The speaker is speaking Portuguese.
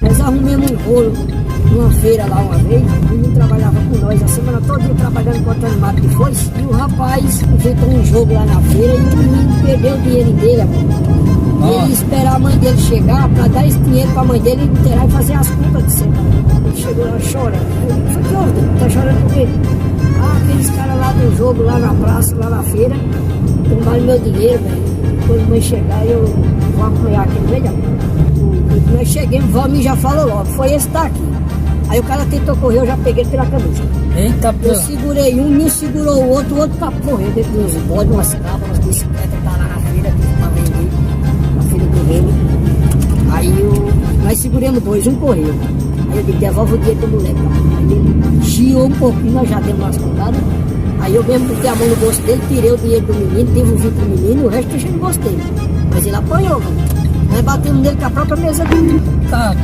Nós arrumamos um rolo numa feira lá uma vez, o menino trabalhava com nós a semana toda trabalhando, botando mato de foice, e o rapaz inventou um jogo lá na feira e o menino perdeu o dinheiro dele, amor. E ele ia esperar a mãe dele chegar para dar esse dinheiro para a mãe dele inteirar e fazer as contas de semana. Ele chegou lá chorando. Eu falei, que houve? Tá chorando por quê? Aqueles caras lá do jogo, lá na praça, lá na feira, tomaram meu dinheiro, velho. Quando a mãe chegar, eu vou apoiar aquele velho. Nós chegamos, o Valmir já falou logo, foi esse daqui. Aí o cara tentou correr, eu já peguei ele pela camisa. Eita, Eu segurei um, me segurou o outro tá correndo dentro dos bodes, umas cabras, umas bicicletas, tá lá na feira, pra vender, na feira do Remo. Aí nós seguramos dois, um correu. Aí eu digo, devolve o dinheiro do moleque. Aí ele chiou um pouquinho, nós já demos umas contadas. Aí eu mesmo botei a mão no bolso dele, tirei o dinheiro do menino, devolvi pro menino, o resto deixei no bolso dele. Mas ele apanhou, mano. Nós batemos nele com a própria mesa dele. Tá.